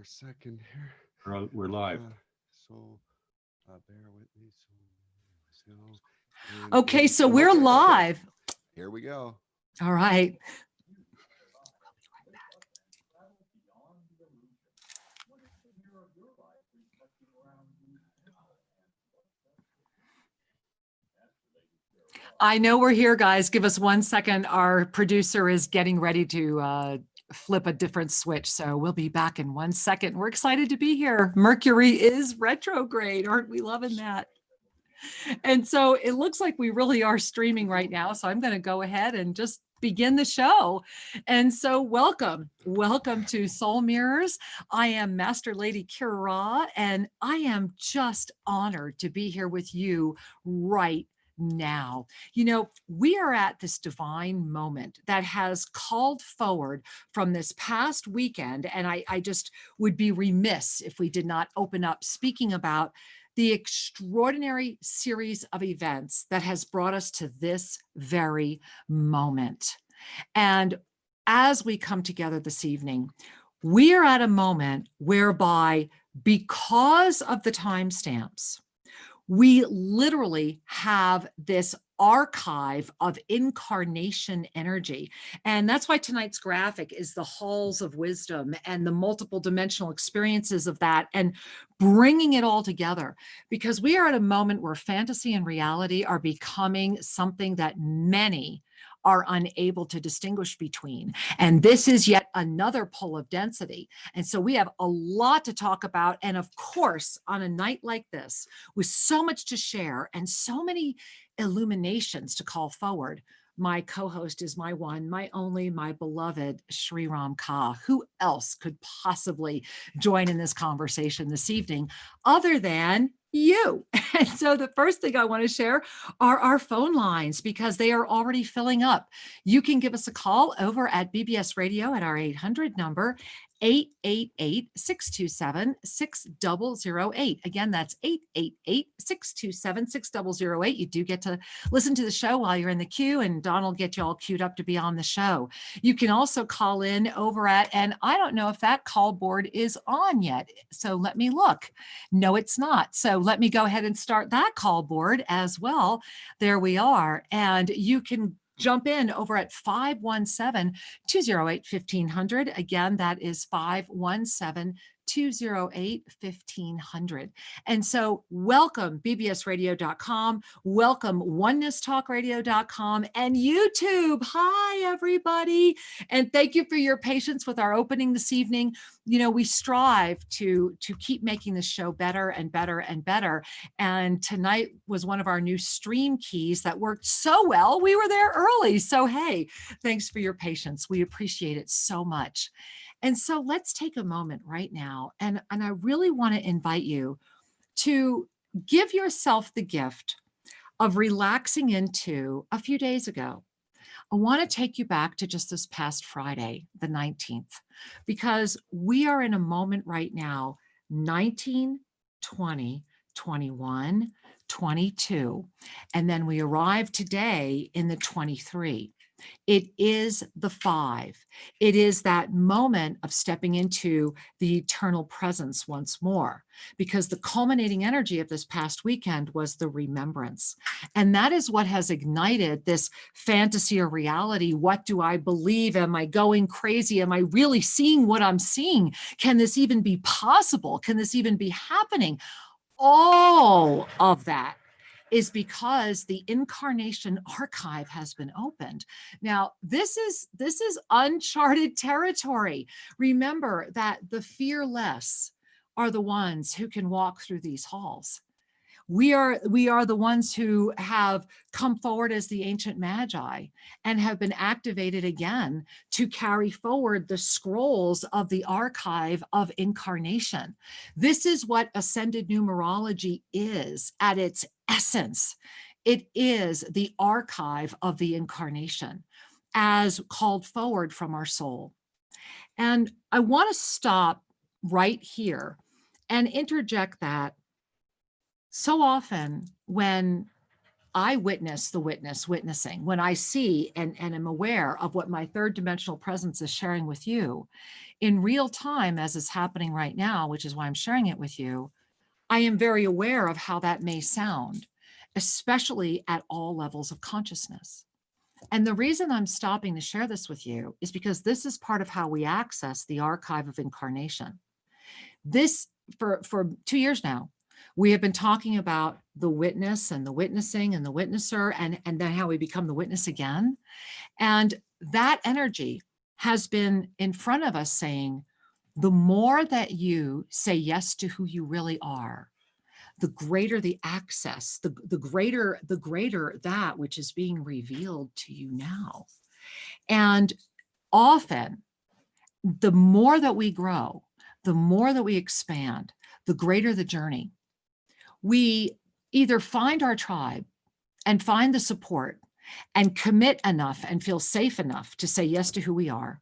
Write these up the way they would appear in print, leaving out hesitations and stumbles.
a second here. We're live. Bear with me. Okay, so we're live. Here we go. All right. I know we're here, guys. Give us 1 second. Our producer is getting ready to flip a different switch. So we'll be back in 1 second. We're excited to be here. Mercury is retrograde. Aren't we loving that? And so it looks like we really are streaming right now. So I'm going to go ahead and just begin the show. And so welcome to Soul Mirrors. I am Master Lady Kira, and I am just honored to be here with you right now. You know, we are at this divine moment that has called forward from this past weekend. And I just would be remiss if we did not open up speaking about the extraordinary series of events that has brought us to this very moment. And as we come together this evening, we are at a moment whereby, because of the timestamps, we literally have this archive of incarnation energy. And that's why tonight's graphic is the halls of wisdom and the multiple dimensional experiences of that, and bringing it all together, because we are at a moment where fantasy and reality are becoming something that many are unable to distinguish between. And this is yet another pull of density. And so we have a lot to talk about. And of course, on a night like this, with so much to share and so many illuminations to call forward, my co-host is my one, my only, my beloved Sri Ram Ka. Who else could possibly join in this conversation this evening other than you? And so the first thing I want to share are our phone lines, because they are already filling up. You can give us a call over at BBS Radio at our 800 number, 888-627-6008. Again, that's 888-627-6008. You do get to listen to the show while you're in the queue, and Don will get you all queued up to be on the show. You can also call in over at, and I don't know if that call board is on yet, so let me look. No, it's not. So let me go ahead and start that call board as well. There we are. And you can jump in over at 517-208-1500. Again, that is 517-208-1500. And so welcome bbsradio.com, welcome onenesstalkradio.com, and YouTube. Hi, everybody. And thank you for your patience with our opening this evening. You know, we strive to keep making this show better and better and better. And tonight was one of our new stream keys that worked so well. We were there early. So, hey, thanks for your patience. We appreciate it so much. And so let's take a moment right now. And I really want to invite you to give yourself the gift of relaxing into a few days ago. I want to take you back to just this past Friday, the 19th, because we are in a moment right now, 19, 20, 21, 22, and then we arrive today in the 23. It is the 5. It is that moment of stepping into the eternal presence once more, because the culminating energy of this past weekend was the remembrance. And that is what has ignited this fantasy or reality. What do I believe? Am I going crazy? Am I really seeing what I'm seeing? Can this even be possible? Can this even be happening? All of that is because the incarnation archive has been opened. Now, this is uncharted territory. Remember that the fearless are the ones who can walk through these halls. We are the ones who have come forward as the ancient magi and have been activated again to carry forward the scrolls of the archive of incarnation. This is what ascended numerology is at its essence. It is the archive of the incarnation as called forward from our soul. And I want to stop right here and interject that so often when I witness the witness witnessing, when I see and am aware of what my third dimensional presence is sharing with you in real time, as is happening right now, which is why I'm sharing it with you, I am very aware of how that may sound, especially at all levels of consciousness. And the reason I'm stopping to share this with you is because this is part of how we access the archive of incarnation. This, for 2 years now, we have been talking about the witness and the witnessing and the witnesser, and then how we become the witness again. And that energy has been in front of us saying, the more that you say yes to who you really are, the greater the access, the greater that which is being revealed to you now. And often, the more that we grow, the more that we expand, the greater the journey. We either find our tribe and find the support and commit enough and feel safe enough to say yes to who we are,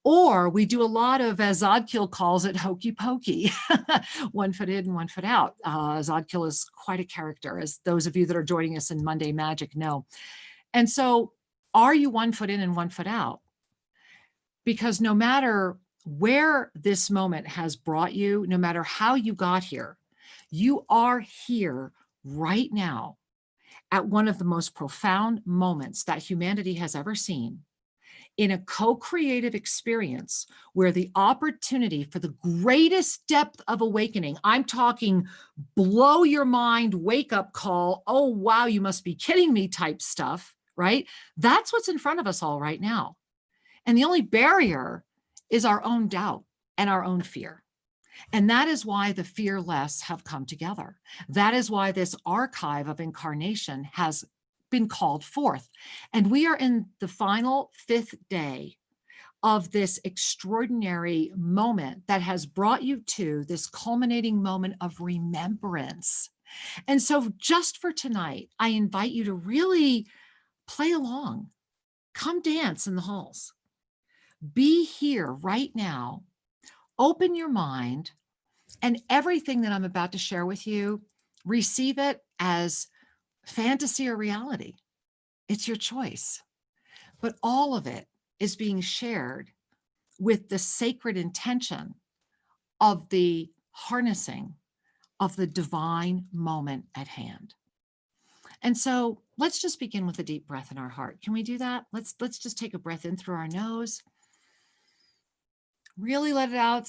or we do a lot of, as Zodkiel calls it, hokey pokey, 1 foot in, 1 foot out. Zodkiel is quite a character, as those of you that are joining us in Monday Magic know. And so, are you 1 foot in and 1 foot out? Because no matter where this moment has brought you, no matter how you got here, you are here right now at one of the most profound moments that humanity has ever seen, in a co-creative experience where the opportunity for the greatest depth of awakening, I'm talking blow your mind, wake up call, oh, wow, you must be kidding me type stuff, right? That's what's in front of us all right now. And the only barrier is our own doubt and our own fear. And that is why the fearless have come together. That is why this archive of incarnation has been called forth. And we are in the final 5th day of this extraordinary moment that has brought you to this culminating moment of remembrance. And so just for tonight, I invite you to really play along. Come dance in the halls. Be here right now. Open your mind, and everything that I'm about to share with you, receive it as fantasy or reality. It's your choice. But all of it is being shared with the sacred intention of the harnessing of the divine moment at hand. And so let's just begin with a deep breath in our heart. Can we do that? Let's just take a breath in through our nose. Really let it out.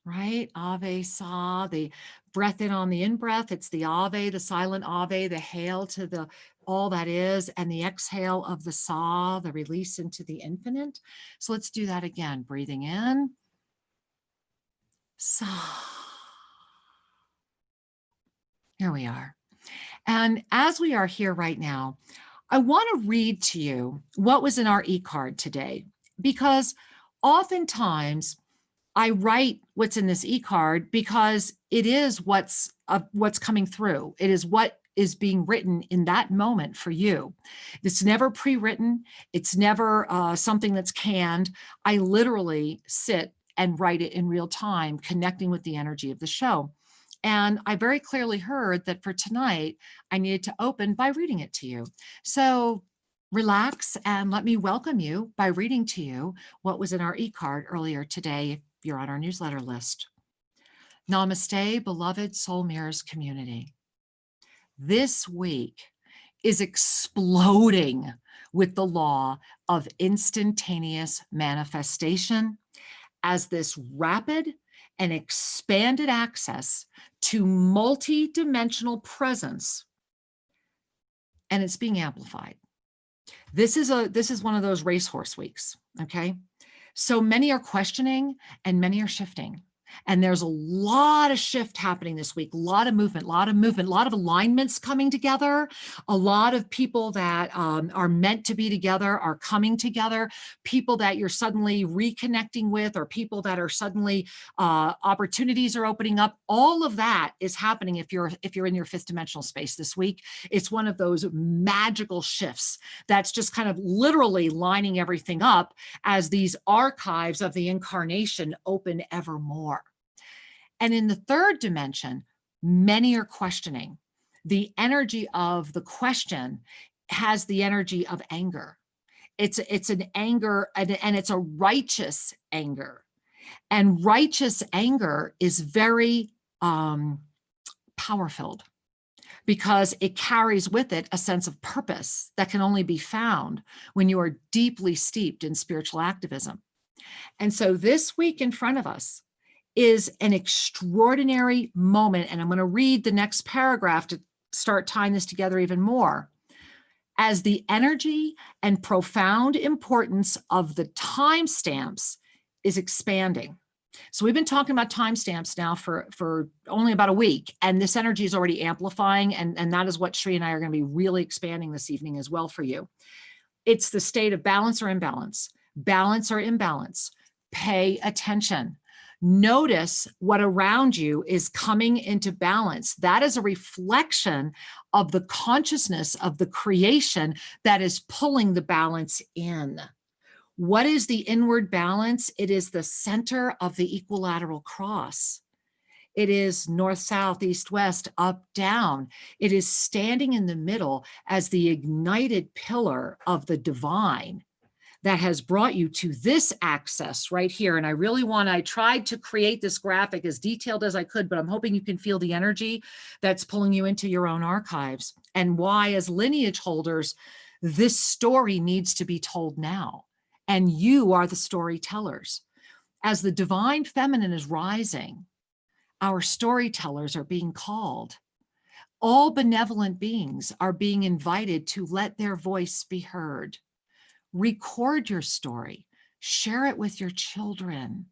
Right? Ave, sa, the breath in on the in-breath. It's the ave, the silent ave, the hail to the all that is, and the exhale of the sa, the release into the infinite. So let's do that again. Breathing in. Sa. Here we are. And as we are here right now, I want to read to you what was in our e-card today, because oftentimes I write what's in this e-card because it is what's coming through. It is what is being written in that moment for you. It's never pre-written. It's never something that's canned. I literally sit and write it in real time, connecting with the energy of the show. And I very clearly heard that for tonight, I needed to open by reading it to you. So relax and let me welcome you by reading to you what was in our e-card earlier today, if you're on our newsletter list. Namaste, beloved Soul Mirrors community. This week is exploding with the law of instantaneous manifestation as this rapid and expanded access to multi-dimensional presence, and it's being amplified. This is one of those racehorse weeks, okay? So many are questioning and many are shifting. And there's a lot of shift happening this week, a lot of movement, a lot of alignments coming together. A lot of people that are meant to be together are coming together. People that you're suddenly reconnecting with, or people that are suddenly opportunities are opening up. All of that is happening if you're in your 5th dimensional space this week. It's one of those magical shifts that's just kind of literally lining everything up as these archives of the incarnation open ever more. And in the 3rd dimension, many are questioning. The energy of the question has the energy of anger. It's an anger, and it's a righteous anger. And righteous anger is very power-filled, because it carries with it a sense of purpose that can only be found when you are deeply steeped in spiritual activism. And so this week in front of us is an extraordinary moment. And I'm going to read the next paragraph to start tying this together even more. As the energy and profound importance of the timestamps is expanding. So we've been talking about timestamps now for only about a week, and this energy is already amplifying, and that is what Shri and I are going to be really expanding this evening as well for you. It's the state of balance or imbalance, balance or imbalance. Pay attention. Notice what around you is coming into balance. That is a reflection of the consciousness of the creation that is pulling the balance in. What is the inward balance? It is the center of the equilateral cross. It is north, south, east, west, up, down. It is standing in the middle as the ignited pillar of the divine that has brought you to this access right here. And I tried to create this graphic as detailed as I could, but I'm hoping you can feel the energy that's pulling you into your own archives, and why, as lineage holders, this story needs to be told now. And you are the storytellers. As the divine feminine is rising, our storytellers are being called. All benevolent beings are being invited to let their voice be heard. Record your story, share it with your children,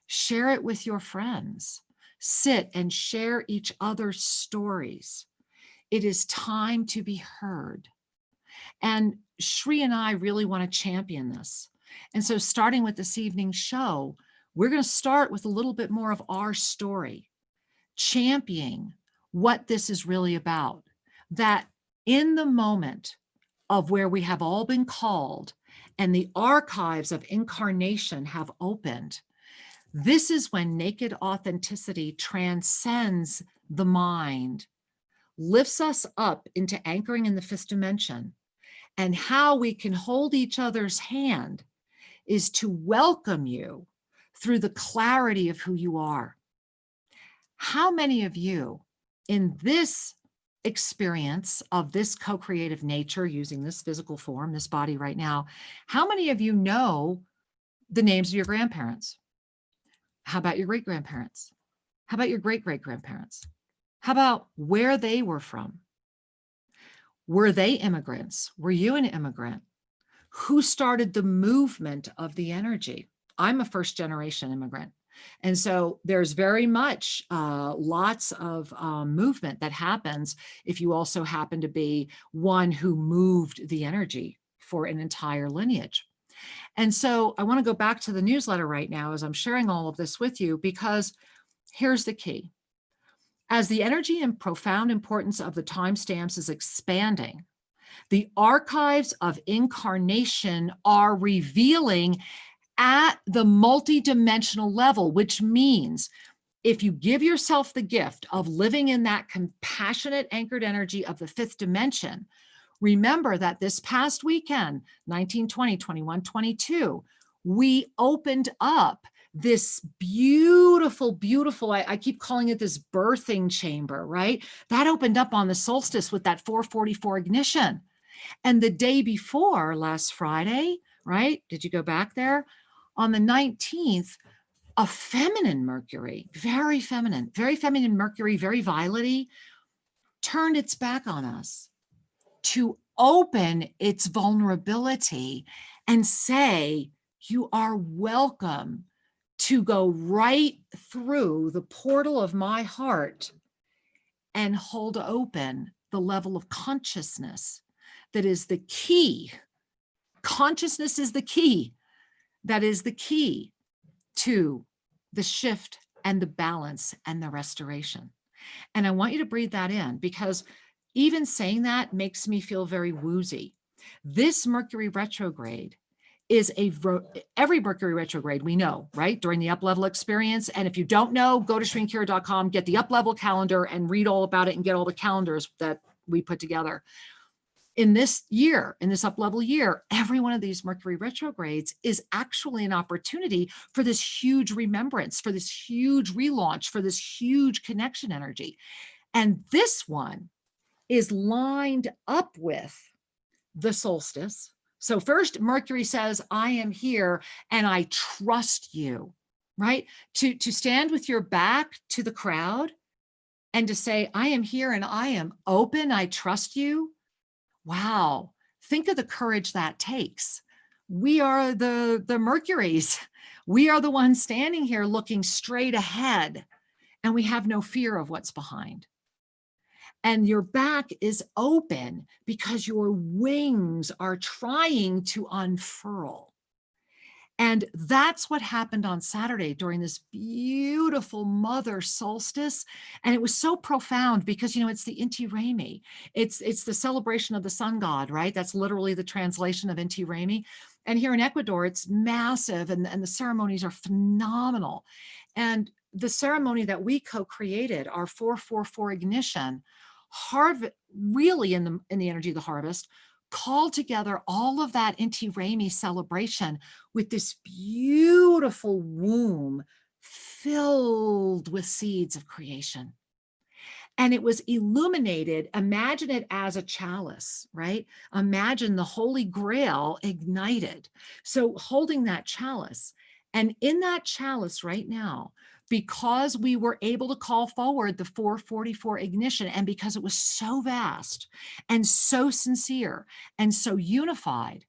share it with your friends, sit and share each other's stories. It is time to be heard. And Shri and I really want to champion this. And so starting with this evening's show, we're going to start with a little bit more of our story, championing what this is really about, that in the moment of where we have all been called and the archives of incarnation have opened, this is when naked authenticity transcends the mind, lifts us up into anchoring in the fifth dimension. And how we can hold each other's hand is to welcome you through the clarity of who you are. How many of you in this experience of this co-creative nature, using this physical form, this body right now, how many of you know the names of your grandparents? How about your great-grandparents? How about your great-great-grandparents? How about where they were from? Were they immigrants? Were you an immigrant? Who started the movement of the energy? I'm a first-generation immigrant. And so there's very much lots of movement that happens if you also happen to be one who moved the energy for an entire lineage. And so I want to go back to the newsletter right now as I'm sharing all of this with you, because here's the key. As the energy and profound importance of the timestamps is expanding, the archives of incarnation are revealing at the multidimensional level, which means if you give yourself the gift of living in that compassionate anchored energy of the fifth dimension, remember that this past weekend, 19, 20, 21, 22, we opened up this beautiful, beautiful, I keep calling it this birthing chamber, right? That opened up on the solstice with that 444 ignition. And the day before, last Friday, right? Did you go back there? On the 19th, a feminine Mercury, very feminine Mercury, very violet-y, turned its back on us to open its vulnerability and say, you are welcome to go right through the portal of my heart and hold open the level of consciousness that is the key. Consciousness is the key. That is the key to the shift and the balance and the restoration. And I want you to breathe that in, because even saying that makes me feel very woozy. This Mercury retrograde is every Mercury retrograde, we know, right? During the up level experience. And if you don't know, go to shrinkira.com, get the up level calendar and read all about it and get all the calendars that we put together. In this year, in this up level year, every one of these Mercury retrogrades is actually an opportunity for this huge remembrance, for this huge relaunch, for this huge connection energy. And this one is lined up with the solstice. So first, Mercury says, I am here and I trust you, right? To stand with your back to the crowd and to say, I am here and I am open, I trust you. Wow. Think of the courage that takes. We are the Mercuries. We are the ones standing here looking straight ahead, and we have no fear of what's behind. And your back is open because your wings are trying to unfurl. And that's what happened on Saturday during this beautiful mother solstice. And it was so profound because, you know, it's the Inti Raymi. It's the celebration of the sun god, right? That's literally the translation of Inti Raymi. And here in Ecuador, it's massive and the ceremonies are phenomenal. And the ceremony that we co-created, our 444 ignition, really in the energy of the harvest, called together all of that Inti Raymi celebration with this beautiful womb filled with seeds of creation. And it was illuminated. Imagine it as a chalice, right? Imagine the Holy Grail ignited. So holding that chalice, and in that chalice right now, because we were able to call forward the 444 ignition, and because it was so vast and so sincere and so unified,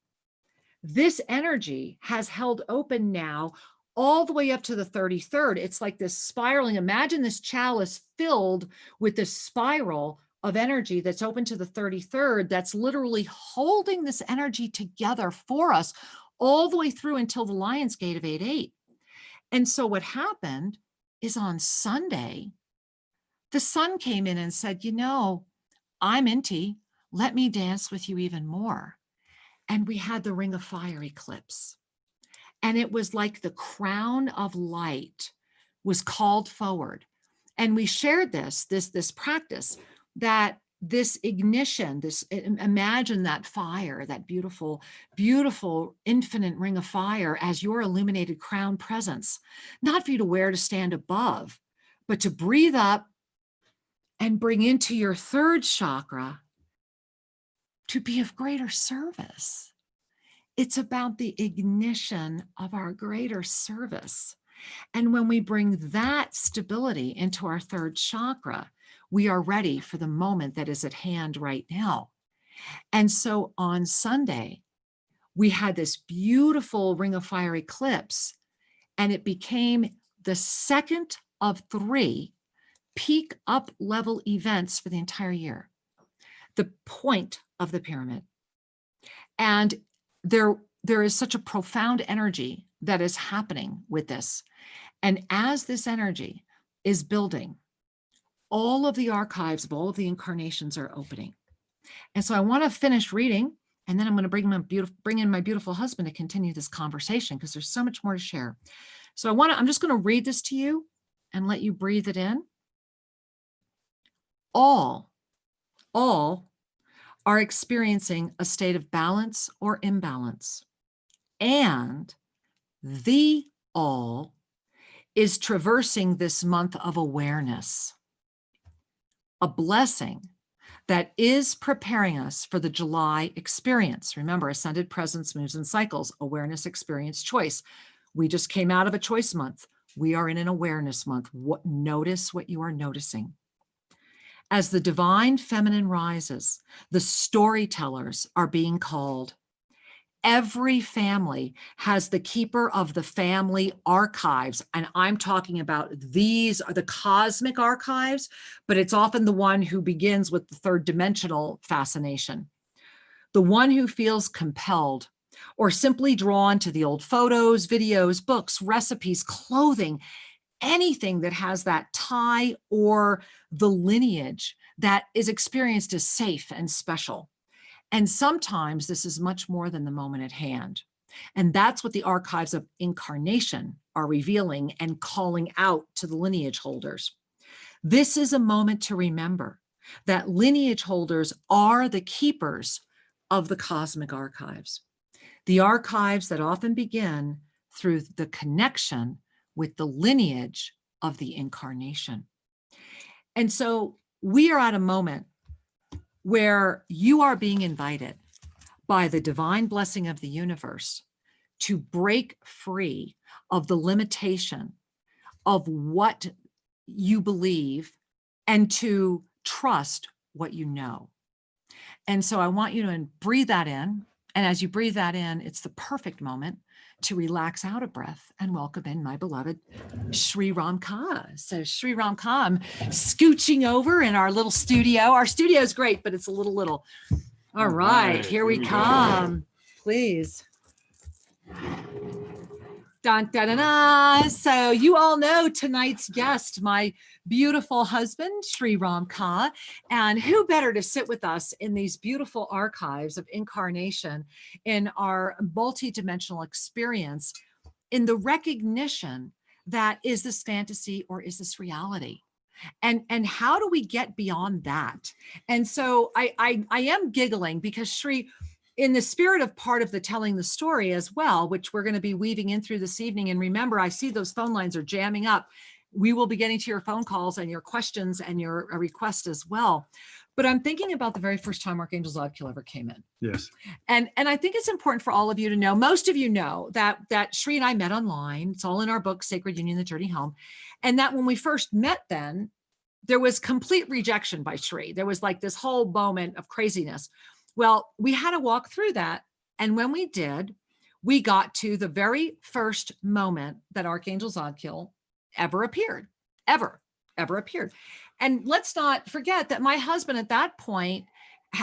this energy has held open now all the way up to the 33rd. It's like this spiraling. Imagine this chalice filled with this spiral of energy that's open to the 33rd, that's literally holding this energy together for us all the way through until the Lion's Gate of 8-8. And so what happened is on Sunday, the sun came in and said, you know, I'm Inti, let me dance with you even more. And we had the Ring of Fire eclipse. And it was like the crown of light was called forward. And we shared this practice, that this ignition, imagine that fire, that beautiful, beautiful infinite ring of fire as your illuminated crown presence, not for you to wear to stand above, but to breathe up and bring into your third chakra to be of greater service. It's about the ignition of our greater service. And when we bring that stability into our third chakra, we are ready for the moment that is at hand right now. And so on Sunday, we had this beautiful Ring of Fire eclipse, and it became the second of 3 peak up level events for the entire year, the point of the pyramid. And there is such a profound energy that is happening with this. And as this energy is building, all of the archives of all of the incarnations are opening. And so I want to finish reading, and then I'm going to bring in my beautiful husband to continue this conversation because there's so much more to share. So I'm just going to read this to you and let you breathe it in. All are experiencing a state of balance or imbalance. And the all is traversing this month of awareness, a blessing that is preparing us for the July experience. Remember, ascended presence moves in cycles, awareness, experience, choice. We just came out of a choice month. We are in an awareness month. Notice what you are noticing. As the divine feminine rises, the storytellers are being called. Every family has the keeper of the family archives. And I'm talking about these are the cosmic archives, but it's often the one who begins with the third dimensional fascination. The one who feels compelled or simply drawn to the old photos, videos, books, recipes, clothing, anything that has that tie or the lineage that is experienced as safe and special. And sometimes this is much more than the moment at hand. And that's what the archives of incarnation are revealing and calling out to the lineage holders. This is a moment to remember that lineage holders are the keepers of the cosmic archives, the archives that often begin through the connection with the lineage of the incarnation. And so we are at a moment where you are being invited by the divine blessing of the universe to break free of the limitation of what you believe and to trust what you know. And so I want you to breathe that in. And as you breathe that in, it's the perfect moment to relax out a breath and welcome in my beloved Sri Ram Ka. So Sri Ram Ka, I'm scooching over in our little studio. Our studio is great, but it's a little. All right, here we come. Please. Dun, dun, dun, dun. So you all know tonight's guest, my beautiful husband, Sri Ram Ka, and who better to sit with us in these beautiful archives of incarnation in our multidimensional experience, in the recognition that is this fantasy or is this reality? And how do we get beyond that? And so I am giggling because Sri, in the spirit of part of the telling the story as well, which we're going to be weaving in through this evening. And remember, I see those phone lines are jamming up. We will be getting to your phone calls and your questions and your requests as well. But I'm thinking about the very first time Archangel Zadkiel ever came in. Yes. And I think it's important for all of you to know, most of you know that Sri and I met online. It's all in our book, Sacred Union, The Journey Home. And that when we first met then, there was complete rejection by Sri. There was like this whole moment of craziness. Well, we had to walk through that. And when we did, we got to the very first moment that Archangel Zadkiel ever appeared, ever appeared. And let's not forget that my husband at that point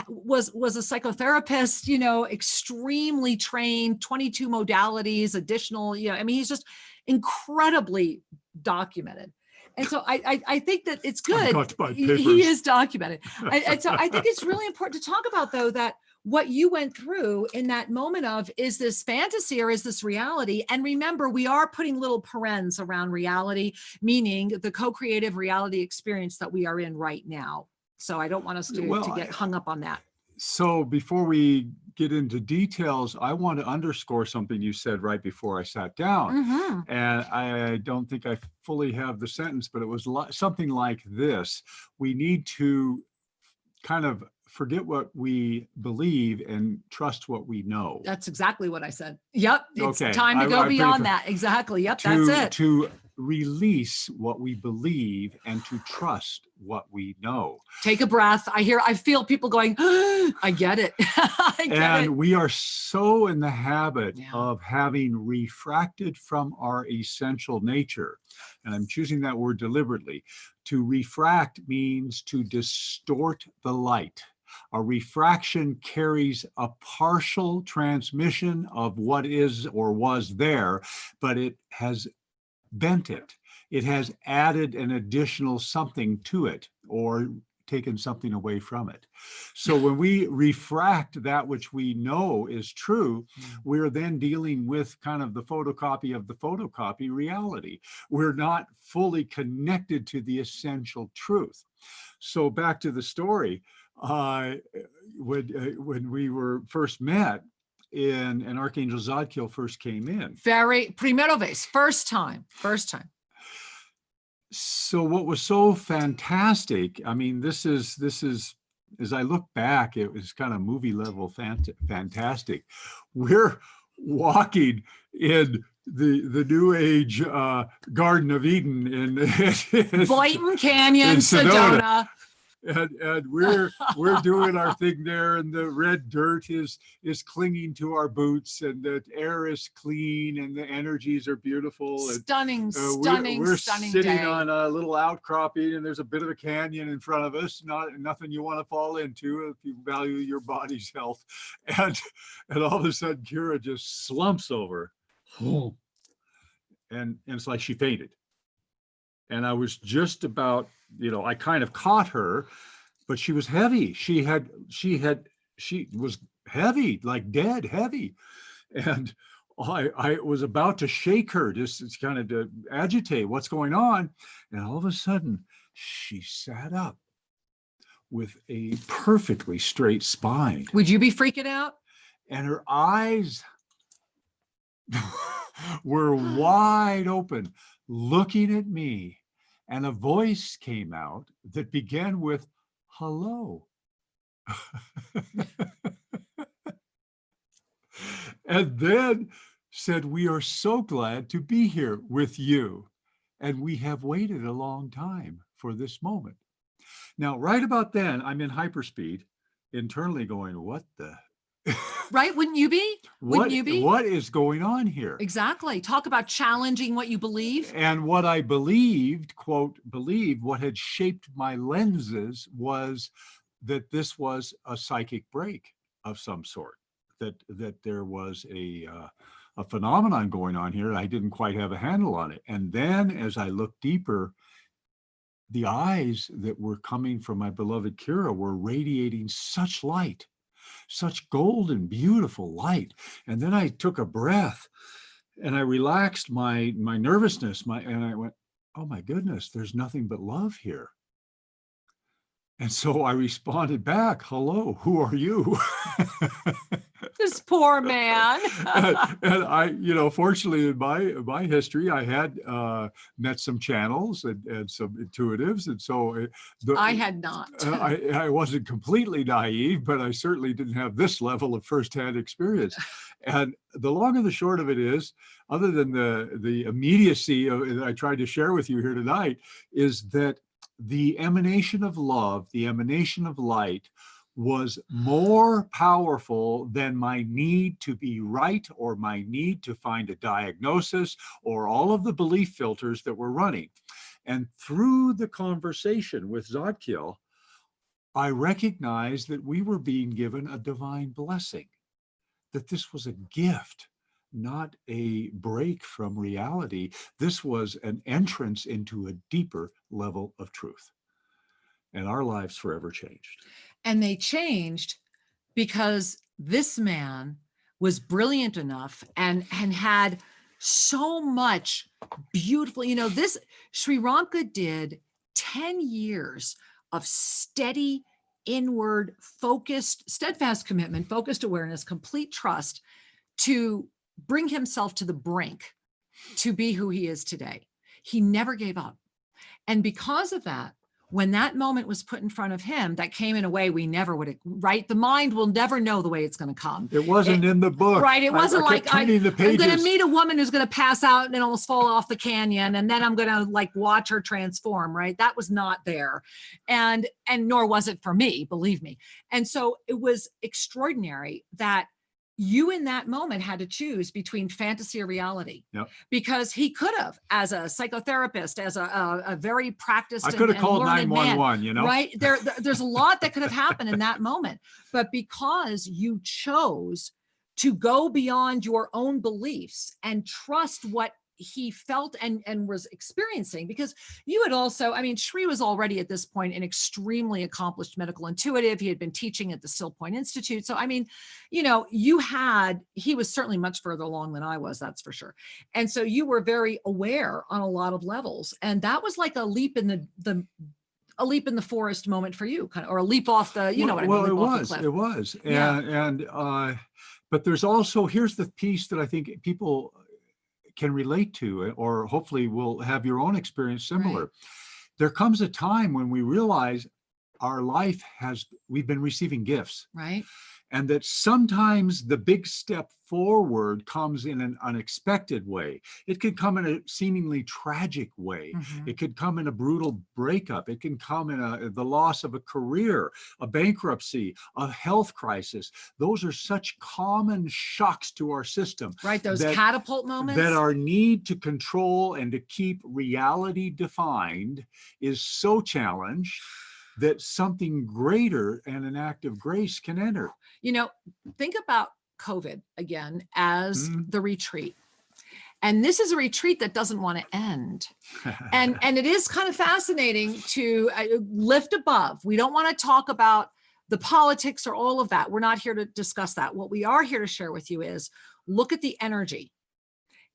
was a psychotherapist, you know, extremely trained, 22 modalities, additional, you know, I mean, he's just incredibly documented. And so I think that it's good. He is documented. And so I think it's really important to talk about, though, that what you went through in that moment of, is this fantasy or is this reality? And remember, we are putting little parens around reality, meaning the co-creative reality experience that we are in right now. So I don't want us to get hung up on that. So before we get into details, I want to underscore something you said right before I sat down. Mm-hmm. And I don't think I fully have the sentence, but it was something like this. We need to kind of forget what we believe and trust what we know. That's exactly what I said. Yep. It's okay. time to go beyond that. Exactly. Yep. That's it. To release what we believe and to trust what we know. Take a breath. I feel people going, I get it. And we are so in the habit of having refracted from our essential nature. And I'm choosing that word deliberately. To refract means to distort the light. A refraction carries a partial transmission of what is or was there, but it has bent it. It has added an additional something to it or taken something away from it. So when we refract that which we know is true, we're then dealing with kind of the photocopy of the photocopy reality. We're not fully connected to the essential truth. So back to the story, when we were first met, and Archangel Zadkiel first came in. Very primera vez, first time. So what was so fantastic, I mean, this is, as I look back, it was kind of movie level fantastic. We're walking in the New Age Garden of Eden in Boynton Canyon, Sedona. And we're doing our thing there, and the red dirt is clinging to our boots, and the air is clean, and the energies are beautiful. Stunning, we're stunning sitting day. on a little outcropping, and there's a bit of a canyon in front of us. Nothing you want to fall into if you value your body's health. And all of a sudden, Kira just slumps over, and it's like she fainted. And I was just about, I kind of caught her, but she was heavy. She was heavy, like dead heavy. And I was about to shake her, just kind of to agitate what's going on. And all of a sudden, she sat up with a perfectly straight spine. Would you be freaking out? And her eyes were wide open, looking at me. And a voice came out that began with, hello. And then said, we are so glad to be here with you. And we have waited a long time for this moment. Now, right about then, I'm in hyperspeed, internally going, what the? Right? Wouldn't you be? Wouldn't you be? What is going on here? Exactly. Talk about challenging what you believe. And what I believed, quote, believed, what had shaped my lenses was that this was a psychic break of some sort, that there was a phenomenon going on here. I didn't quite have a handle on it. And then as I looked deeper, the eyes that were coming from my beloved Kira were radiating such light, such golden, beautiful light. And then I took a breath and I relaxed my nervousness, and I went, oh my goodness, there's nothing but love here. And so I responded back, hello, who are you? This poor man. and I, fortunately in my history, I had met some channels and some intuitives. And so I had not. I wasn't completely naive, but I certainly didn't have this level of firsthand experience. And the long and the short of it is, other than the immediacy that I tried to share with you here tonight, is that the emanation of love, the emanation of light, was more powerful than my need to be right or my need to find a diagnosis or all of the belief filters that were running. And through the conversation with Zadkiel, I recognized that we were being given a divine blessing, that this was a gift, not a break from reality. This was an entrance into a deeper level of truth. And our lives forever changed. And they changed because this man was brilliant enough and had so much beautiful, this Sri Ramka did 10 years of steady, inward, focused, steadfast commitment, focused awareness, complete trust to bring himself to the brink to be who he is today. He never gave up. And because of that, when that moment was put in front of him, that came in a way we never would, right? The mind will never know the way it's going to come. It wasn't in the book. Right. It wasn't I'm going to meet a woman who's going to pass out and almost fall off the canyon. And then I'm going to watch her transform. Right. That was not there. And nor was it for me, believe me. And so it was extraordinary that you in that moment had to choose between fantasy or reality. Yep. Because he could have, as a psychotherapist, as a very practiced, I could have called 911, man, right? There's a lot that could have happened in that moment, but because you chose to go beyond your own beliefs and trust what he felt and was experiencing, because you had also, Sri was already at this point an extremely accomplished medical intuitive. He had been teaching at the Still Point Institute. So, he was certainly much further along than I was, that's for sure. And so you were very aware on a lot of levels. And that was like a leap in a leap in the forest moment for you, kind of, or a leap off the, it was. And but there's also, here's the piece that I think people can relate to, or hopefully will have your own experience similar. Right. There comes a time when we realize our life we've been receiving gifts. Right. And that sometimes the big step forward comes in an unexpected way. It could come in a seemingly tragic way. Mm-hmm. It could come in a brutal breakup. It can come in the loss of a career, a bankruptcy, a health crisis. Those are such common shocks to our system. Right, those catapult moments. That our need to control and to keep reality defined is so challenged that something greater and an act of grace can enter. Think about COVID again as the retreat. And this is a retreat that doesn't want to end. And it is kind of fascinating to lift above. We don't want to talk about the politics or all of that. We're not here to discuss that. What we are here to share with you is look at the energy.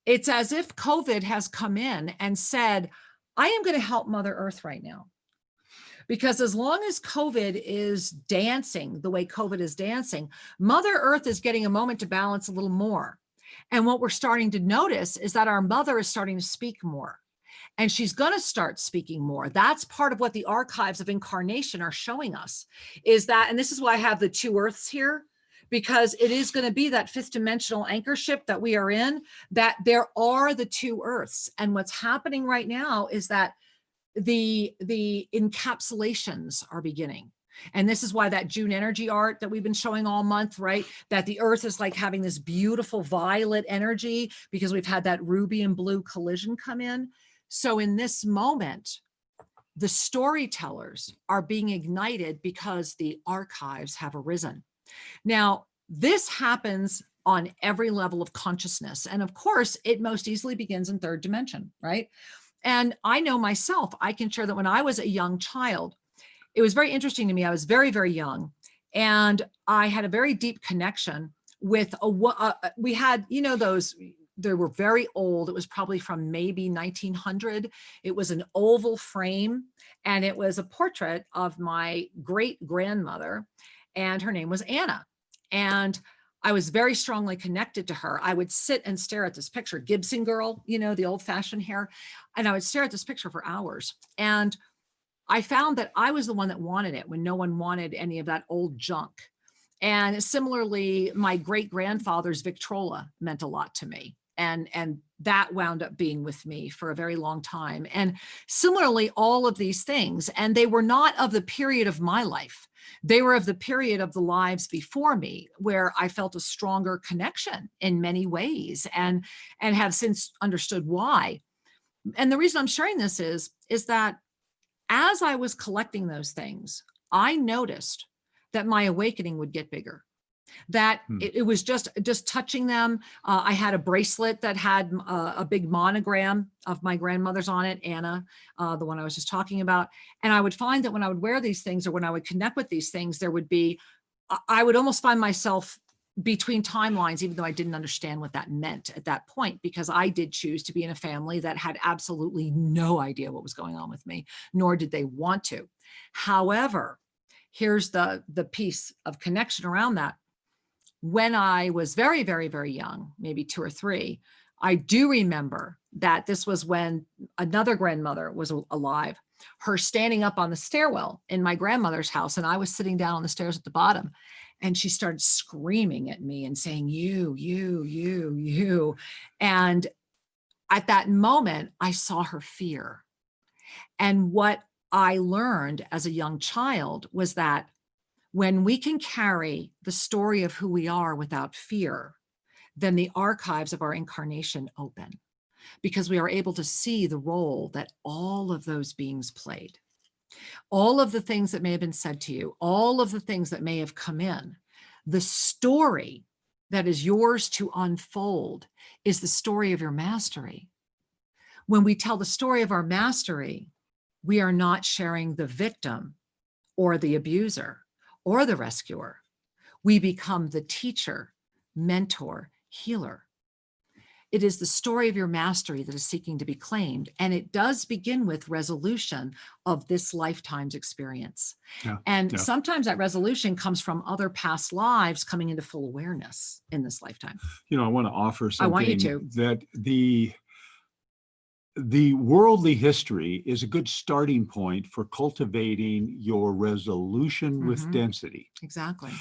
It's as if COVID has come in and said, I am going to help Mother Earth right now. Because as long as COVID is dancing the way COVID is dancing, Mother Earth is getting a moment to balance a little more. And what we're starting to notice is that our mother is starting to speak more. And she's going to start speaking more. That's part of what the archives of incarnation are showing us, is that, and this is why I have the two earths here, because it is going to be that fifth dimensional anchor ship that we are in, that there are the two earths. And what's happening right now is that the encapsulations are beginning. And this is why that June energy art that we've been showing all month, right? That the earth is like having this beautiful violet energy because we've had that ruby and blue collision come in. So in this moment, the storytellers are being ignited because the archives have arisen. Now, this happens on every level of consciousness. And of course, it most easily begins in third dimension, right? And I know myself, I can share that when I was a young child, it was very interesting to me. I was very, very young, and I had a very deep connection with we had, you know, those, they were very old. It was probably from maybe 1900. It was an oval frame, and it was a portrait of my great grandmother, and her name was Anna. And I was very strongly connected to her. I would sit and stare at this picture, Gibson girl, you know, the old fashioned hair. And I would stare at this picture for hours. And I found that I was the one that wanted it when no one wanted any of that old junk. And similarly, my great grandfather's Victrola meant a lot to me. And that wound up being with me for a very long time. And similarly, all of these things, and they were not of the period of my life. They were of the period of the lives before me, where I felt a stronger connection in many ways, and have since understood why. And the reason I'm sharing this is that as I was collecting those things, I noticed that my awakening would get bigger. That it was just touching them. I had a bracelet that had a big monogram of my grandmother's on it, Anna, the one I was just talking about. And I would find that when I would wear these things, or when I would connect with these things, there would be, I would almost find myself between timelines, even though I didn't understand what that meant at that point, because I did choose to be in a family that had absolutely no idea what was going on with me, nor did they want to. However, here's the piece of connection around that. When I was very, very, very young, maybe 2 or 3, I do remember that this was when another grandmother was alive, her standing up on the stairwell in my grandmother's house, and I was sitting down on the stairs at the bottom, and she started screaming at me and saying, you. And at that moment, I saw her fear. And what I learned as a young child was that when we can carry the story of who we are without fear, then the archives of our incarnation open, because we are able to see the role that all of those beings played. All of the things that may have been said to you, all of the things that may have come in, the story that is yours to unfold is the story of your mastery. When we tell the story of our mastery, we are not sharing the victim or the abuser or the rescuer. We become the teacher, mentor, healer. It is the story of your mastery that is seeking to be claimed. And it does begin with resolution of this lifetime's experience. And sometimes that resolution comes from other past lives coming into full awareness in this lifetime. You know, I want to offer something. I want you to. That the worldly history is a good starting point for cultivating your resolution with density. Exactly.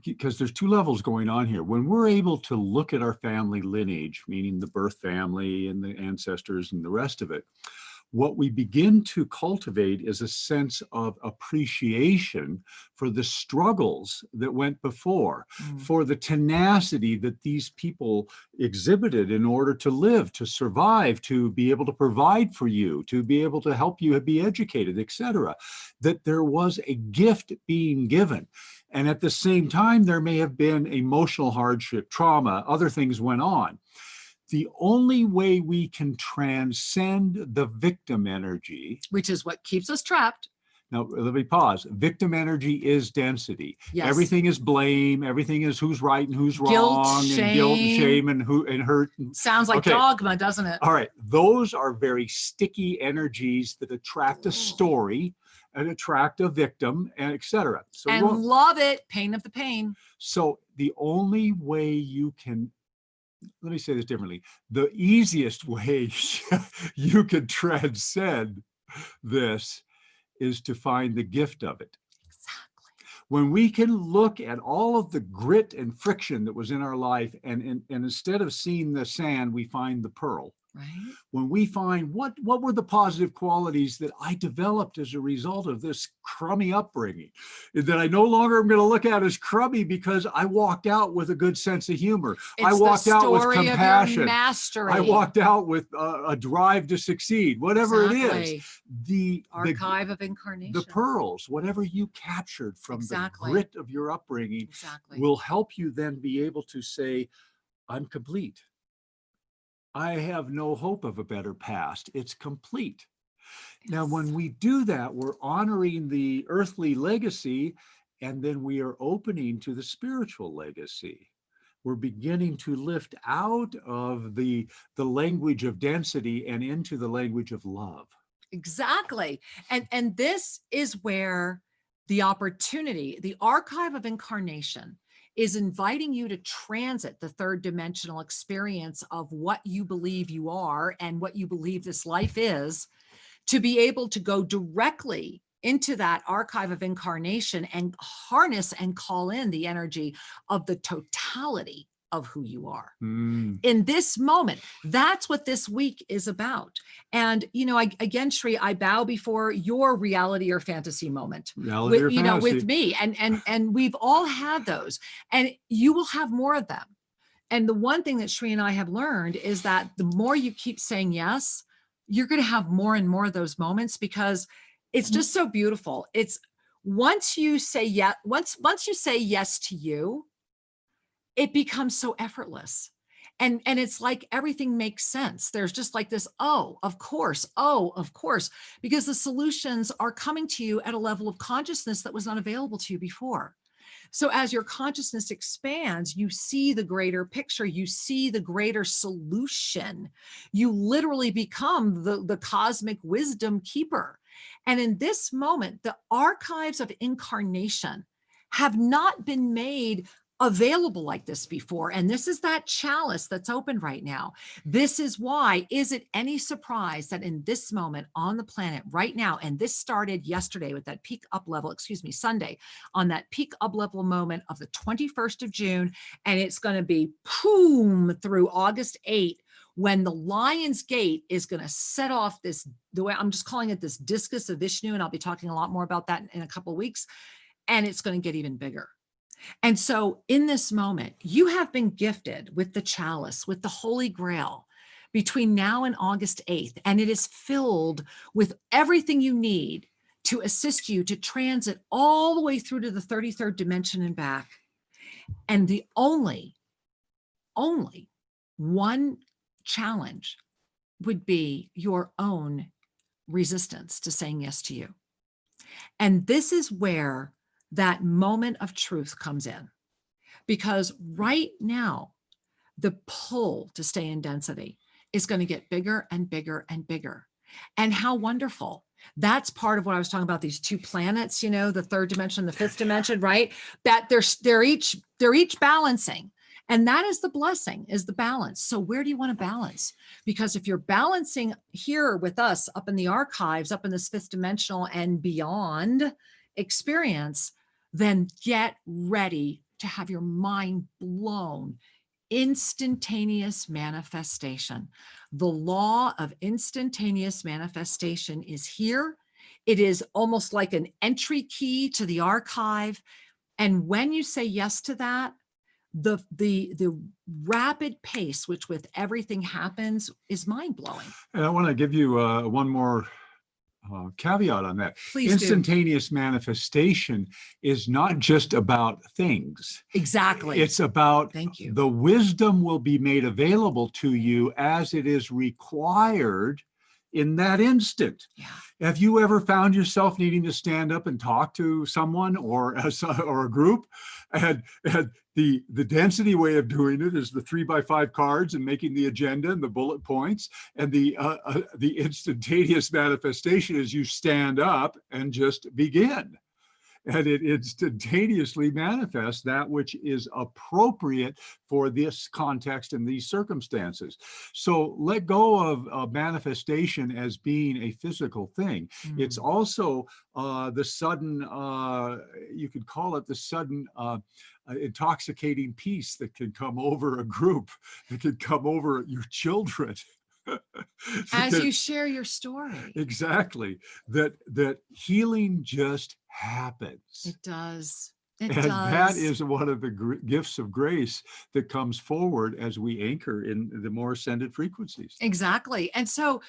Because there's 2 levels going on here. When we're able to look at our family lineage, meaning the birth family and the ancestors and the rest of it, what we begin to cultivate is a sense of appreciation for the struggles that went before, for the tenacity that these people exhibited in order to live, to survive, to be able to provide for you, to be able to help you be educated, etc. That there was a gift being given. And at the same time, there may have been emotional hardship, trauma, other things went on. The only way we can transcend the victim energy, which is what keeps us trapped, Now, let me pause. Victim energy is density. Yes. Everything is blame. Everything is who's right and who's Guilt, wrong, and guilt and shame and who and hurt. Sounds like Okay. dogma, doesn't it? All right. Those are very sticky energies that attract a story and attract a victim, and etc. So And love it. Pain of the pain. So the only way you can, let me say this differently, the easiest way you can transcend this is to find the gift of it. Exactly. When we can look at all of the grit and friction that was in our life, and instead of seeing the sand, we find the pearl. Right. When we find what were the positive qualities that I developed as a result of this crummy upbringing, that I no longer am going to look at as crummy because I walked out with a good sense of humor. I walked out with compassion. Mastery. I walked out with a drive to succeed, whatever it is. The archive of incarnation. The pearls, whatever you captured from the grit of your upbringing will help you then be able to say, I'm complete. I have no hope of a better past. It's complete. Yes. Now, when we do that, we're honoring the earthly legacy, and then we are opening to the spiritual legacy. We're beginning to lift out of the language of density and into the language of love. Exactly. And this is where the opportunity, the archive of incarnation, is inviting you to transit the third dimensional experience of what you believe you are and what you believe this life is, to be able to go directly into that archive of incarnation and harness and call in the energy of the totality of who you are in this moment. That's what this week is about. And, again, Shri, I bow before your reality or fantasy moment, with me. And we've all had those, and you will have more of them. And the one thing that Shri and I have learned is that the more you keep saying yes, you're going to have more and more of those moments, because it's just so beautiful. It's once you say yes, once you say yes to you, it becomes so effortless. And it's like everything makes sense. There's just like this, oh, of course, because the solutions are coming to you at a level of consciousness that was not available to you before. So as your consciousness expands, you see the greater picture, you see the greater solution. You literally become the cosmic wisdom keeper. And in this moment, the archives of incarnation have not been made available like this before. And this is that chalice that's open right now. This is why, is it any surprise that in this moment on the planet right now, and this started yesterday with that peak up level, Sunday, on that peak up level moment of the 21st of June, and it's going to be boom through August 8th, when the Lion's Gate is going to set off this, the way I'm just calling it, this discus of Vishnu, and I'll be talking a lot more about that in a couple of weeks, and it's going to get even bigger. And so in this moment, you have been gifted with the chalice, with the Holy Grail between now and August 8th, and it is filled with everything you need to assist you to transit all the way through to the 33rd dimension and back. And the only one challenge would be your own resistance to saying yes to you. And this is where that moment of truth comes in, because right now, the pull to stay in density is going to get bigger and bigger and bigger. And how wonderful. That's part of what I was talking about, these two planets, the third dimension, the fifth dimension, right? That they're each balancing. And that is the blessing, is the balance. So where do you want to balance? Because if you're balancing here with us up in the archives, up in this fifth dimensional and beyond experience, then get ready to have your mind blown. Instantaneous manifestation. The law of instantaneous manifestation is here. It is almost like an entry key to the archive. And when you say yes to that, the rapid pace which with everything happens is mind-blowing. And I want to give you one more caveat on that. Please Instantaneous manifestation is not just about things. Exactly. It's about the wisdom will be made available to you as it is required in that instant. Yeah. Have you ever found yourself needing to stand up and talk to someone or a group? And the density way of doing it is the 3x5 cards and making the agenda and the bullet points. And the instantaneous manifestation is you stand up and just begin. And it instantaneously manifests that which is appropriate for this context and these circumstances. So let go of manifestation as being a physical thing. It's also the sudden, you could call it the sudden intoxicating peace that can come over a group, that can come over your children. As you share your story. Exactly. That healing just happens. It does. It And does. that is one of the gifts of grace that comes forward as we anchor in the more ascended frequencies. Exactly. And so,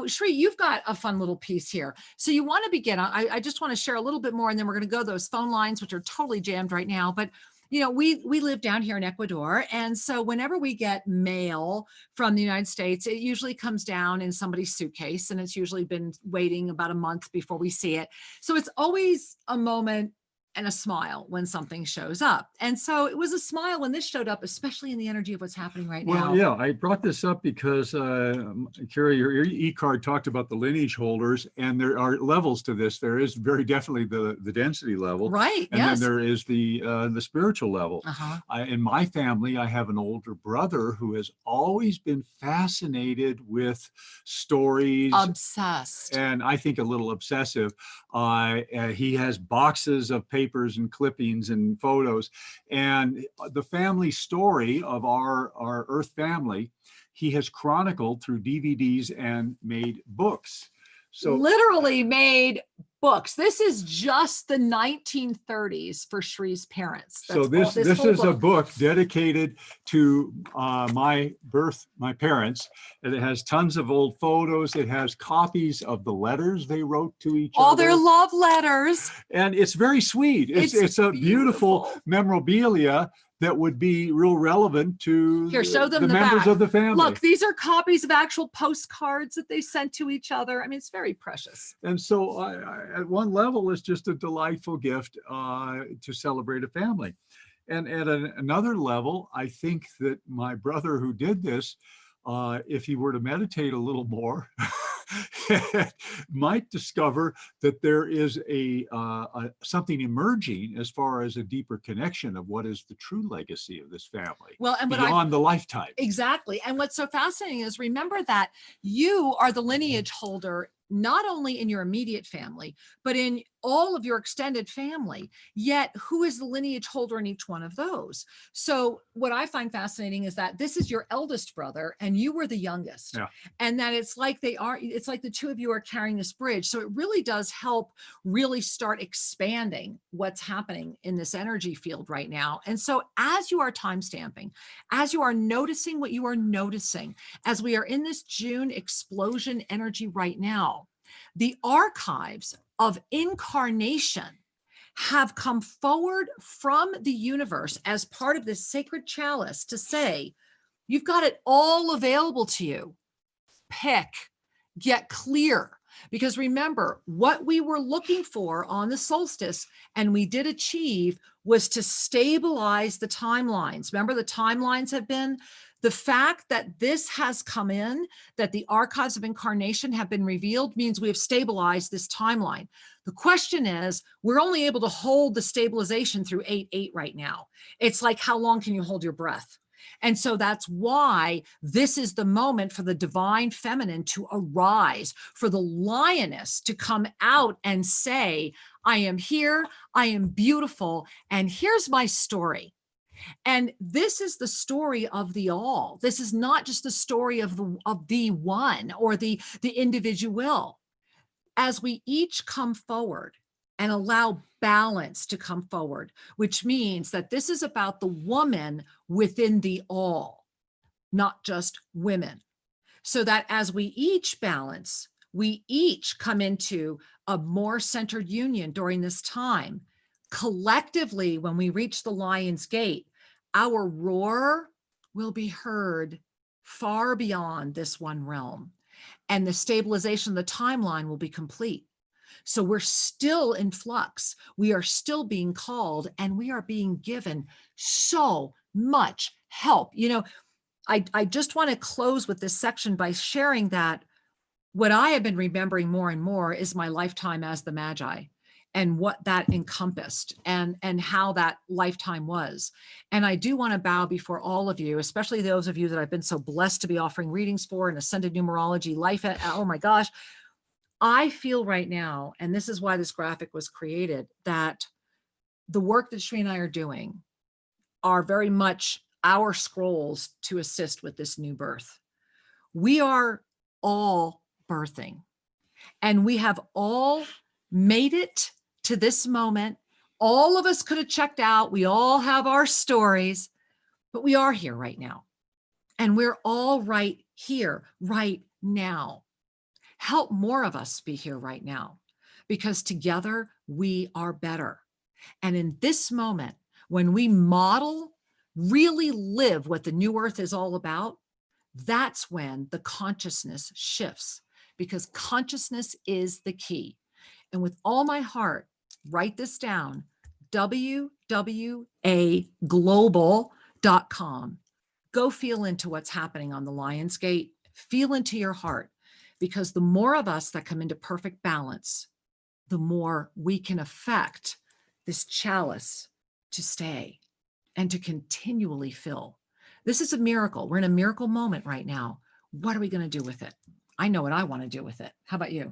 Shri, you've got a fun little piece here. So you want to begin. I just want to share a little bit more, and then we're going to go those phone lines, which are totally jammed right now. But we live down here in Ecuador. And so whenever we get mail from the United States, it usually comes down in somebody's suitcase, and it's usually been waiting about a month before we see it. So it's always a moment and a smile when something shows up. And so it was a smile when this showed up, especially in the energy of what's happening right now. Well, yeah, I brought this up because, Carrie, your e-card talked about the lineage holders, and there are levels to this. There is very definitely the density level. Right, and yes. then there is the spiritual level. Uh-huh. In my family, I have an older brother who has always been fascinated with stories. Obsessed. And I think a little obsessive. He has boxes of papers and clippings and photos, and the family story of our Earth family, he has chronicled through DVDs and made books. So literally made books. This is just the 1930s for Shri's parents. So this is a book dedicated to my parents, and it has tons of old photos. It has copies of the letters they wrote to each other. All their love letters. And it's very sweet. It's a beautiful memorabilia that would be real relevant to Here, show them the members back. of the family. Look, these are copies of actual postcards that they sent to each other. I mean, it's very precious. And so at one level, it's just a delightful gift to celebrate a family. And at another level, I think that my brother who did this, if he were to meditate a little more, might discover that there is something emerging as far as a deeper connection of what is the true legacy of this family. Well, and beyond the lifetime. Exactly. And what's so fascinating is remember that you are the lineage holder, not only in your immediate family, but in all of your extended family. Yet who is the lineage holder in each one of those? So what I find fascinating is that this is your eldest brother and you were the youngest. Yeah. And that it's like the two of you are carrying this bridge. So it really does help really start expanding what's happening in this energy field right now. And so as you are time stamping, as you are noticing what you are noticing, as we are in this June explosion energy right now, the archives of incarnation have come forward from the universe as part of this sacred chalice to say, you've got it all available to you. Pick, get clear. Because remember, what we were looking for on the solstice, and we did achieve, was to stabilize the timelines. Remember, the timelines have been the fact that this has come in, that the archives of incarnation have been revealed, means we have stabilized this timeline. The question is, we're only able to hold the stabilization through 8-8 right now. It's like, how long can you hold your breath? And so that's why this is the moment for the divine feminine to arise, for the lioness to come out and say, I am here, I am beautiful, and here's my story. And this is the story of the all. This is not just the story of the one or the individual. As we each come forward and allow balance to come forward, which means that this is about the woman within the all, not just women. So that as we each balance, we each come into a more centered union during this time. Collectively, when we reach the lion's gate, our roar will be heard far beyond this one realm. and the stabilization of the timeline will be complete. So we're still in flux. We are still being called, and we are being given so much help. You know, I just want to close with this section by sharing that what I have been remembering more and more is my lifetime as the Magi and what that encompassed and how that lifetime was. And I do want to bow before all of you, especially those of you that I've been so blessed to be offering readings for, and ascended numerology, life, oh my gosh. I feel right now, and this is why this graphic was created, that the work that Sri and I are doing are very much our scrolls to assist with this new birth. We are all birthing, and we have all made it to this moment. All of us could have checked out. We all have our stories, but we are here right now. And we're all right here, right now. Help more of us be here right now, because together we are better. And in this moment, when we model, really live what the new earth is all about, that's when the consciousness shifts, because consciousness is the key. And with all my heart, write this down, wwaglobal.com. Go feel into what's happening on the Lion's Gate, feel into your heart, because the more of us that come into perfect balance, the more we can affect this chalice to stay and to continually fill. This is a miracle. We're in a miracle moment right now. What are we going to do with it? I know what I want to do with it. How about you?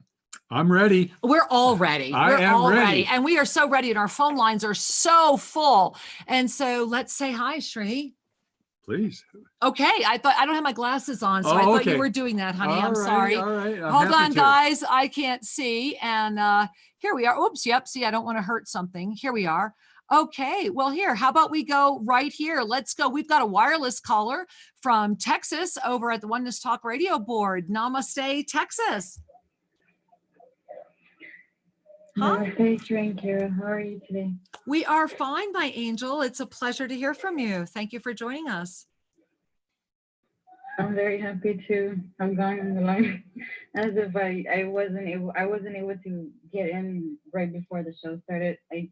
I'm ready. We're all ready. I am all ready. And we are so ready, and our phone lines are so full. And so let's say hi, Sri. Please. Okay. I thought I don't have my glasses on, so I thought you were doing that, honey. I'm sorry. All right. Hold on, guys. I can't see. And here we are. Oops. Yep. See, I don't want to hurt something. Here we are. Okay. Well, here, how about we go right here? Let's go. We've got a wireless caller from Texas over at the Oneness Talk radio board. Namaste, Texas. Huh? Namaste, Sri and Kara. How are you today? We are fine, my angel. It's a pleasure to hear from you. Thank you for joining us. I'm very happy to have gone on the line. As if I wasn't able to get in right before the show started. I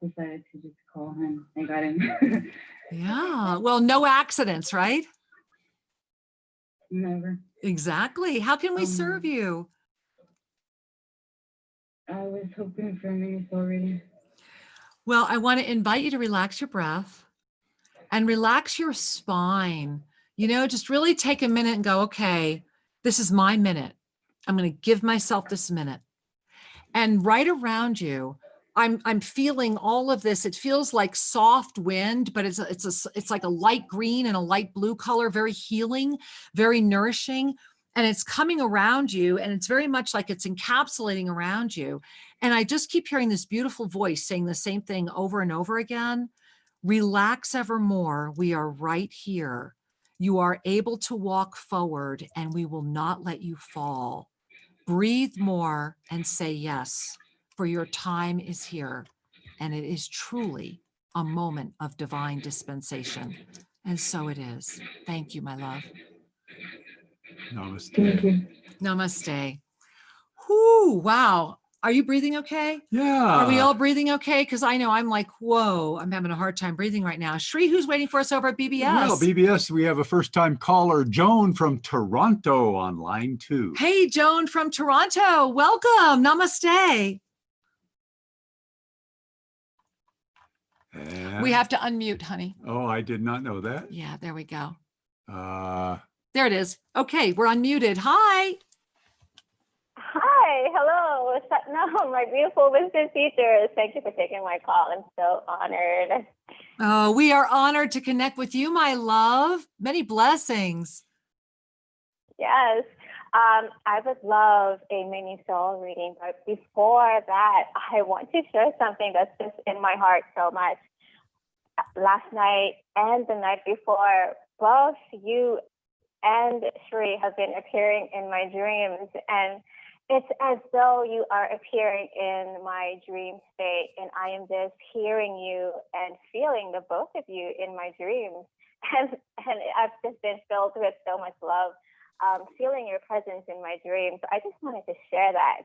decided to just call and I got in. Yeah. Well, no accidents, right? Never. Exactly. How can we serve you? I was hoping for a mini soul reading. Well, I want to invite you to relax your breath and relax your spine. You know, just really take a minute and go, okay, this is my minute. I'm going to give myself this minute. And right around you, I'm feeling all of this. It feels like soft wind, but it's like a light green and a light blue color, very healing, very nourishing. And it's coming around you, and it's very much like it's encapsulating around you. And I just keep hearing this beautiful voice saying the same thing over and over again. Relax evermore. We are right here. You are able to walk forward, and we will not let you fall. Breathe more and say yes, for your time is here, and it is truly a moment of divine dispensation. And so it is. Thank you, my love. Namaste. Thank you. Namaste. Whoo, wow. Are you breathing okay? Yeah. Are we all breathing okay? Because I know I'm like, whoa, I'm having a hard time breathing right now. Shri, who's waiting for us over at BBS? Well, BBS, we have a first-time caller, Joan from Toronto on line 2. Hey, Joan from Toronto. Welcome. Namaste. And, We have to unmute, honey. oh, I did not know that. Yeah, there we go. Uh, There it is. Okay, we're unmuted. Hi. Hi, hello. No, my beautiful wisdom teachers. Thank you for taking my call. I'm so honored. Oh, we are honored to connect with you, my love. Many blessings. Yes, I would love a mini soul reading, but before that, I want to share something that's just in my heart so much. Last night and the night before, both you and Shri have been appearing in my dreams, and it's as though you are appearing in my dream state, and I am just hearing you and feeling the both of you in my dreams. And I've just been filled with so much love. feeling your presence in my dreams. I just wanted to share that.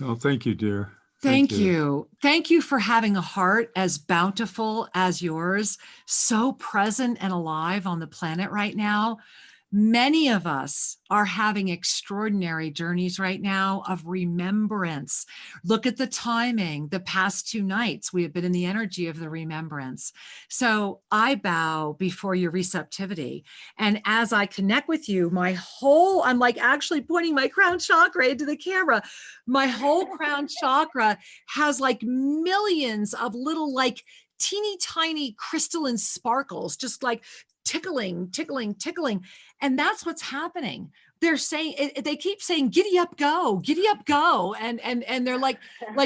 Oh, thank you, dear. Thank you. Thank you for having a heart as bountiful as yours, so present and alive on the planet right now. Many of us are having extraordinary journeys right now of remembrance. Look at the timing. The past 2 nights, we have been in the energy of the remembrance. So I bow before your receptivity. And as I connect with you, I'm like actually pointing my crown chakra into the camera. My whole crown chakra has like millions of little, like teeny tiny crystalline sparkles, just like tickling, tickling, tickling. And that's what's happening. They're saying, they keep saying, giddy up, go, and they're like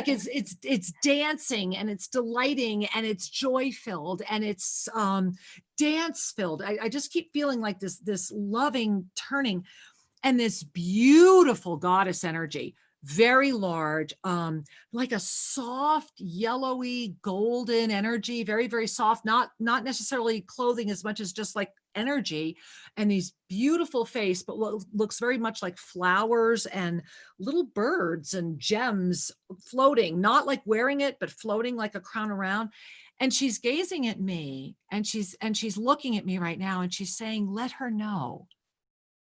it's dancing and it's delighting and it's joy filled and it's dance filled. I just keep feeling like this loving turning and this beautiful goddess energy, very large, like a soft, yellowy, golden energy, very, very soft, not necessarily clothing as much as just like energy, and these beautiful face, but what looks very much like flowers and little birds and gems floating, not like wearing it, but floating like a crown around. And she's gazing at me and she's looking at me right now and she's saying, let her know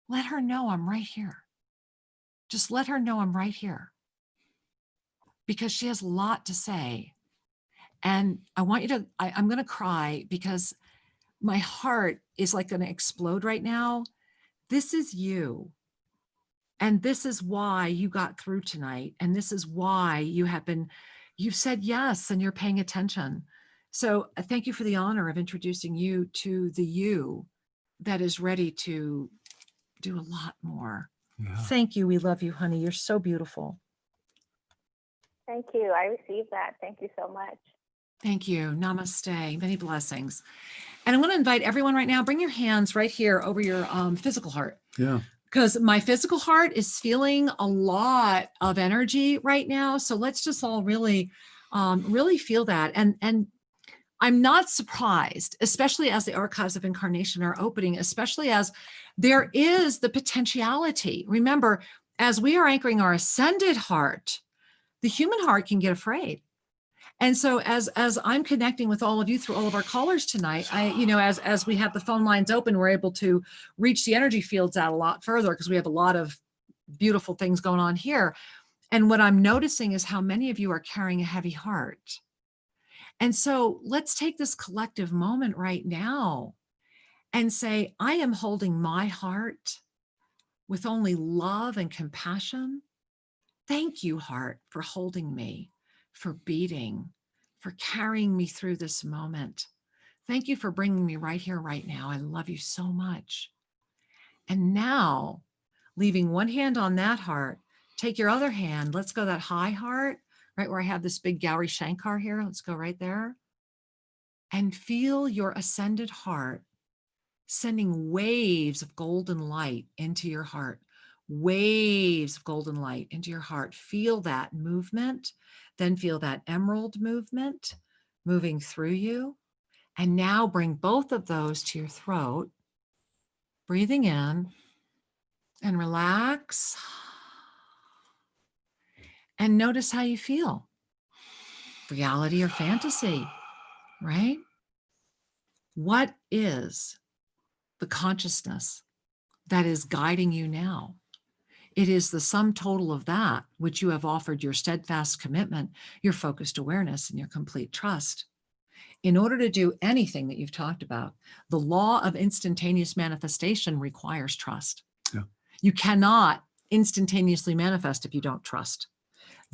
I'm right here. Just let her know I'm right here, because she has a lot to say. And I want you to, I'm going to cry because my heart is like going to explode right now. This is you. And this is why you got through tonight. And this is why you've said yes and you're paying attention. So thank you for the honor of introducing you to the you that is ready to do a lot more. Yeah. Thank you. We love you, honey. You're so beautiful. Thank you. I received that. Thank you so much. Thank you. Namaste. Many blessings. And I want to invite everyone right now, bring your hands right here over your physical heart. Yeah. Because my physical heart is feeling a lot of energy right now. So let's just all really feel that. And I'm not surprised, especially as the archives of incarnation are opening, especially as there is the potentiality. Remember, as we are anchoring our ascended heart, the human heart can get afraid. And so as I'm connecting with all of you through all of our callers tonight, as we have the phone lines open, we're able to reach the energy fields out a lot further because we have a lot of beautiful things going on here. And what I'm noticing is how many of you are carrying a heavy heart. And so let's take this collective moment right now and say, I am holding my heart with only love and compassion. Thank you, heart, for holding me, for beating, for carrying me through this moment. Thank you for bringing me right here, right now. I love you so much. And now, leaving one hand on that heart, take your other hand. Let's go that high heart, right where I have this big Gauri Shankar here. Let's go right there. And feel your ascended heart sending waves of golden light into your heart. Waves of golden light into your heart. Feel that movement, then feel that emerald movement moving through you. And now bring both of those to your throat, breathing in and relax. And notice how you feel. Reality or fantasy, right? What is the consciousness that is guiding you now? It is the sum total of that which you have offered your steadfast commitment, your focused awareness, and your complete trust. In order to do anything that you've talked about, the law of instantaneous manifestation requires trust. Yeah. You cannot instantaneously manifest if you don't trust.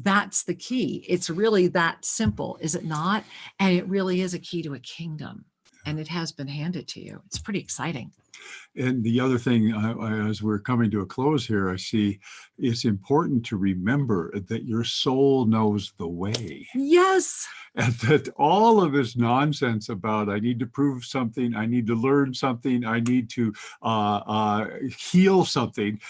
That's the key. It's really that simple, is it not? And it really is a key to a kingdom. And it has been handed to you. It's pretty exciting. And the other thing, as we're coming to a close here, I see it's important to remember that your soul knows the way. Yes. And that all of this nonsense about I need to prove something, I need to learn something, I need to heal something,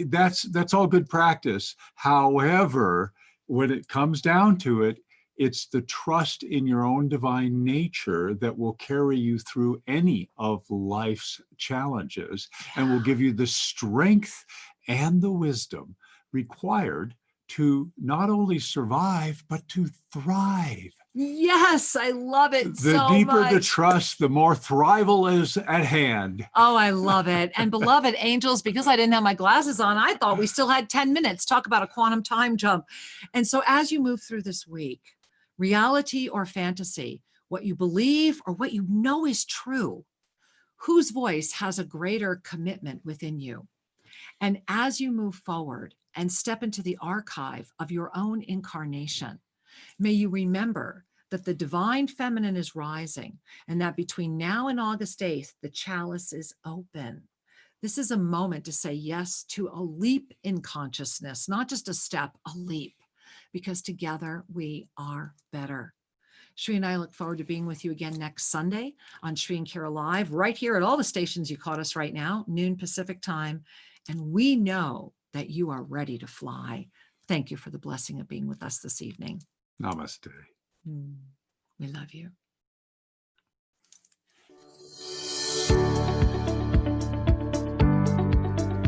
that's all good practice. However, when it comes down to it, It's the trust in your own divine nature that will carry you through any of life's challenges and will give you the strength and the wisdom required to not only survive, but to thrive. Yes, I love it The so deeper much. the trust, the more thrival is at hand. Oh, I love it. And beloved angels, because I didn't have my glasses on, I thought we still had 10 minutes. Talk about a quantum time jump. And so as you move through this week, reality or fantasy, what you believe or what you know is true, whose voice has a greater commitment within you? And as you move forward and step into the archive of your own incarnation, may you remember that the divine feminine is rising and that between now and August 8th, the chalice is open. This is a moment to say yes to a leap in consciousness, not just a step, a leap, because together we are better. Shri and I look forward to being with you again next Sunday on Shri and Kira Live, right here at all the stations you caught us right now, noon Pacific time. And we know that you are ready to fly. Thank you for the blessing of being with us this evening. Namaste. We love you.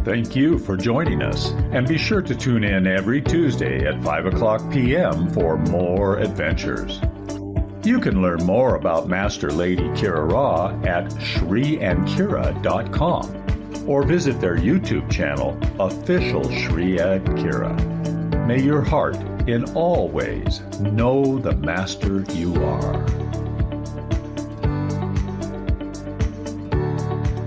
Thank you for joining us, and be sure to tune in every Tuesday at 5:00 p.m. for more adventures. You can learn more about Master Lady Kira Ra at shriandkira.com or visit their YouTube channel, Official Shri and Kira. May your heart in all ways know the Master you are.